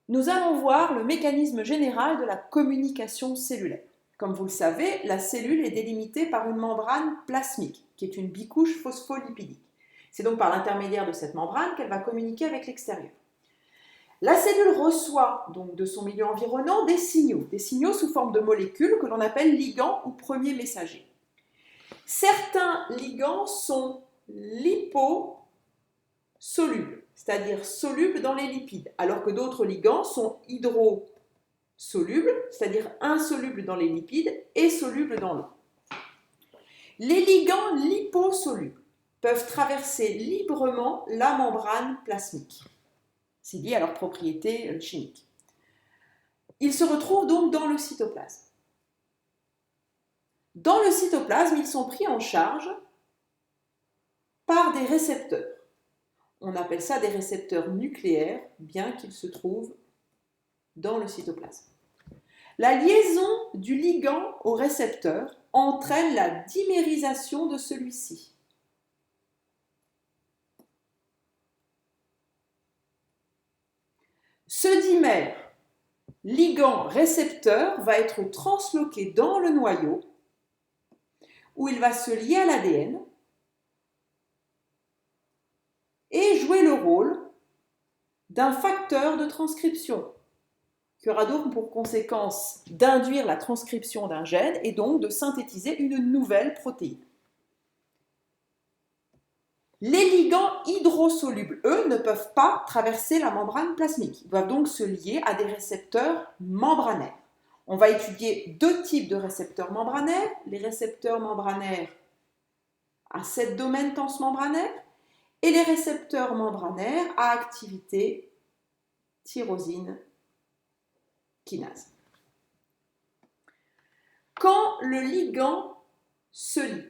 Nous allons voir le mécanisme général de la communication cellulaire. Comme vous le savez, la cellule est délimitée par une membrane plasmique, qui est une bicouche phospholipidique. C'est donc par l'intermédiaire de cette membrane qu'elle va communiquer avec l'extérieur. La cellule reçoit donc de son milieu environnant des signaux sous forme de molécules que l'on appelle ligands ou premiers messagers. Certains ligands sont liposolubles, c'est-à-dire solubles dans les lipides, alors que d'autres ligands sont hydrosolubles, c'est-à-dire insolubles dans les lipides et solubles dans l'eau. Les ligands liposolubles peuvent traverser librement la membrane plasmique. C'est lié à leurs propriétés chimiques. Ils se retrouvent donc dans le cytoplasme. Dans le cytoplasme, ils sont pris en charge par des récepteurs. On appelle ça des récepteurs nucléaires, bien qu'ils se trouvent dans le cytoplasme. La liaison du ligand au récepteur entraîne la dimérisation de celui-ci. Ce dimère ligand-récepteur va être transloqué dans le noyau où il va se lier à l'ADN et jouer le rôle d'un facteur de transcription qui aura donc pour conséquence d'induire la transcription d'un gène et donc de synthétiser une nouvelle protéine. Les ligands hydrosolubles, eux, ne peuvent pas traverser la membrane plasmique. Ils doivent donc se lier à des récepteurs membranaires. On va étudier deux types de récepteurs membranaires. Les récepteurs membranaires à 7 domaines transmembranaires et les récepteurs membranaires à activité tyrosine kinase. Quand le ligand se lie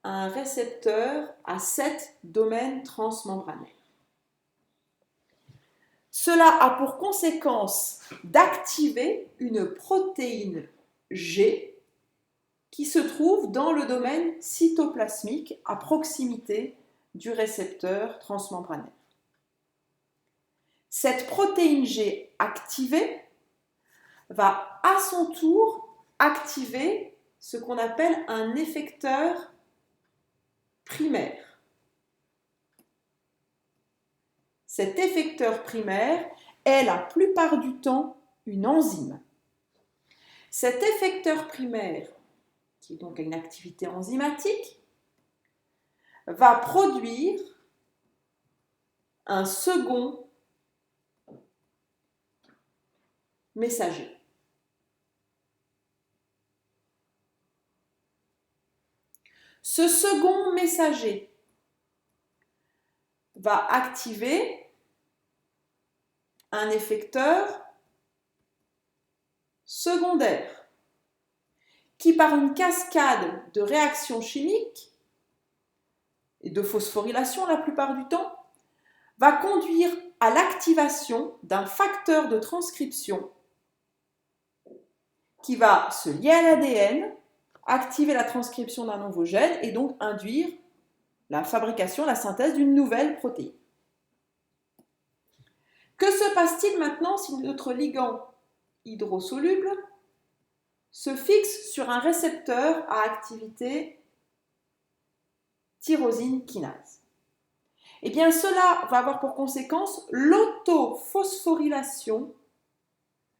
à un récepteur à 7 domaines transmembranaires, cela a pour conséquence d'activer une protéine G qui se trouve dans le domaine cytoplasmique à proximité du récepteur transmembranaire. Cette protéine G activée va à son tour activer ce qu'on appelle un effecteur primaire. Cet effecteur primaire est la plupart du temps une enzyme. Cet effecteur primaire, qui est donc une activité enzymatique, va produire un second messager. Ce second messager va activer un effecteur secondaire qui, par une cascade de réactions chimiques et de phosphorylation la plupart du temps, va conduire à l'activation d'un facteur de transcription qui va se lier à l'ADN, activer la transcription d'un nouveau gène et donc induire la fabrication, la synthèse d'une nouvelle protéine. Que se passe-t-il maintenant si notre ligand hydrosoluble se fixe sur un récepteur à activité tyrosine kinase? Eh bien, cela va avoir pour conséquence l'autophosphorylation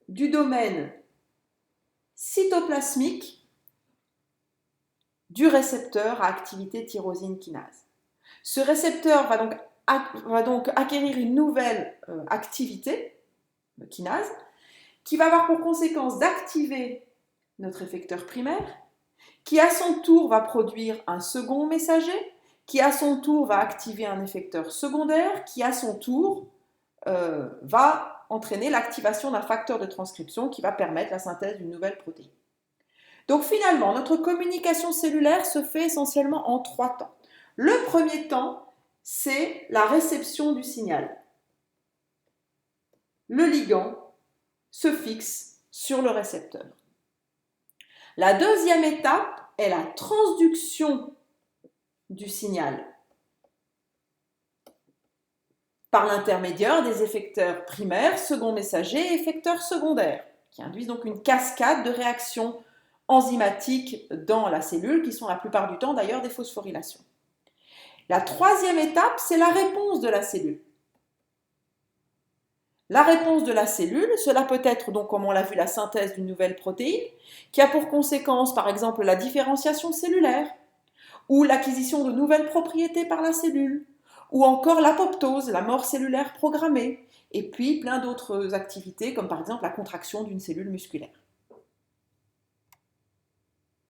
du domaine cytoplasmique du récepteur à activité tyrosine kinase. Ce récepteur va donc acquérir une nouvelle activité, kinase, qui va avoir pour conséquence d'activer notre effecteur primaire, qui à son tour va produire un second messager, qui à son tour va activer un effecteur secondaire, qui à son tour va entraîner l'activation d'un facteur de transcription qui va permettre la synthèse d'une nouvelle protéine. Donc finalement, notre communication cellulaire se fait essentiellement en 3 temps. Le premier temps, c'est la réception du signal. Le ligand se fixe sur le récepteur. La deuxième étape est la transduction du signal. par l'intermédiaire des effecteurs primaires, second messagers et effecteurs secondaires, qui induisent donc une cascade de réactions enzymatiques dans la cellule, qui sont la plupart du temps d'ailleurs des phosphorylations. La troisième étape, c'est la réponse de la cellule. La réponse de la cellule, cela peut être, donc, comme on l'a vu, la synthèse d'une nouvelle protéine, qui a pour conséquence, par exemple, la différenciation cellulaire, ou l'acquisition de nouvelles propriétés par la cellule, ou encore l'apoptose, la mort cellulaire programmée, et puis plein d'autres activités, comme par exemple la contraction d'une cellule musculaire.